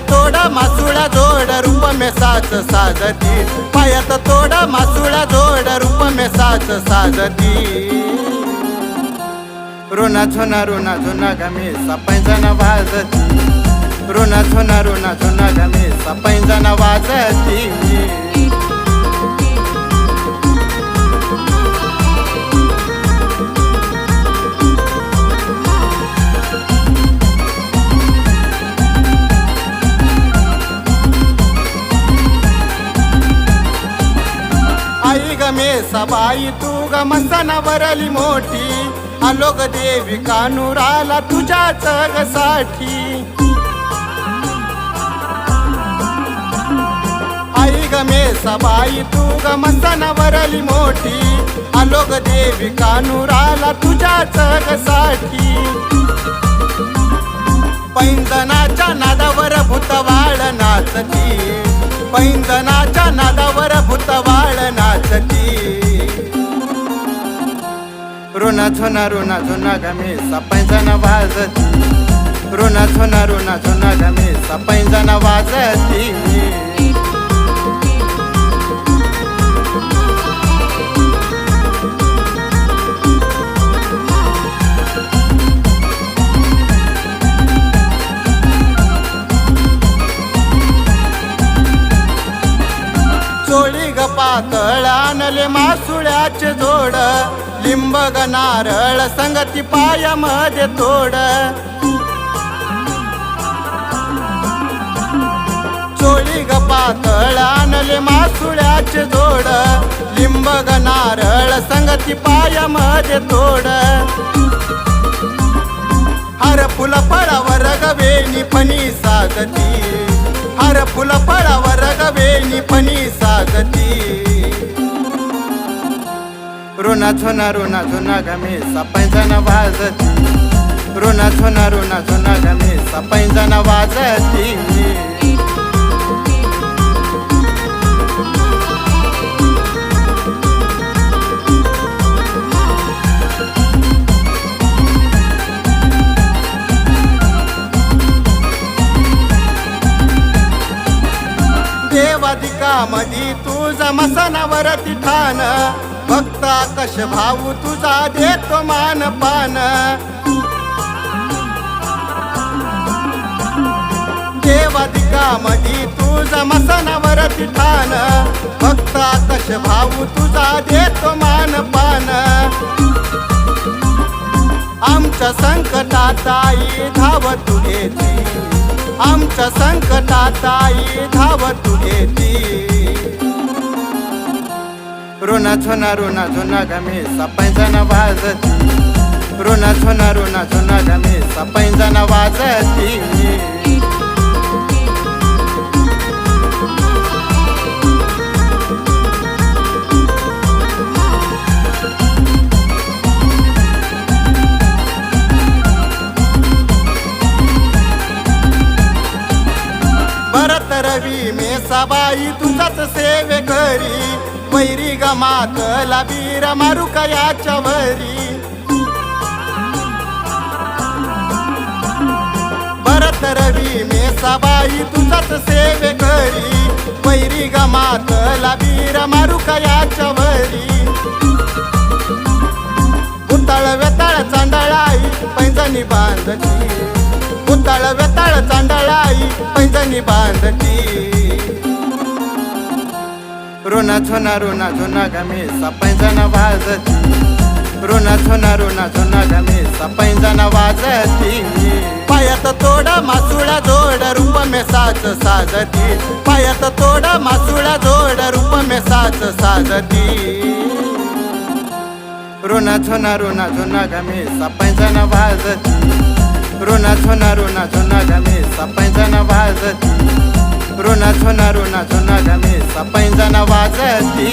तोडा मासुळा जोड रूप में साच साजती पायात तोडा मासुळा जोड रूप में साच साजती रोना झोना गमे सपैंजन वाजती रोना झोना गमे सपैंजन वाजती आई गमे सबाई तू ग मसनावरली मोठी आलो ग देवी कानुराला तुझ्याच ग साठी आई गमे सबाई तू ग मसनावरली मोठी आलो ग देवी कानुराला तुझ्याच ग साठी पैंजनाच्या नादावर भूतवाळ नाचती पैंजनाच्या नादावर भूतवाळ नाचती रोना झोना गमे सपैंजन वाजती रोना झोना गमे सपैंजन वाजती चोळी ग पातळ आणले मासुळ्याचे जोड लिंब ग नारळ संगती पायामध्ये तोड चोळी ग पातळ आणले मासुळ्याचे जोड लिंब ग नारळ संगती पायामध्ये तोड हर फुल फळावर ग वेणी फणी साजती हर फुल फळावर ग वेणी फणी साजती रोना झोना गमे सपैंजन वाजती रोना झोना गमे सपैंजन वाजती देवादिका मधी तुझा मसनावरती ठाण भक्त आकाश भाऊ तुझा देतो मान पान देवादिका मधी तुझा मसनावरती ठाण भक्त आकाश भाऊ तुझा देतो मान पान आमच्या संकटात आई धाव तू घेती आमच्या संकटात आई धाव तू घेती रोना झोना गमे सपैंजन वाजती रोना झोना गमे सपैंजन वाजती भरत रवी मेसाबाई तुझाच सेवे करी वैरी ग मातला बीर मारू कयाच्या वरी भरत रवी मेसाबाई तुझाच सेवे करी वैरी ग मातला बीर मारू कयाच्या वरी उताळ वेताळ चांदळाई पैंजणी बांधती उताळ वेताळ चांदळाई पैंजणी बांधती रोना झोना गमे सपैंजन वाजती रोना झोना गमे सपैंजन वाजती पायात तोडा मासुळा जोड रूप में साच साजती पायात तोडा मासुळा जोड रूप में साच साजती रोना झोना गमे सपैंजन वाजती रोना झोना गमे सपैंजन वाजती रोना झोना गमे सपैंजन वाजती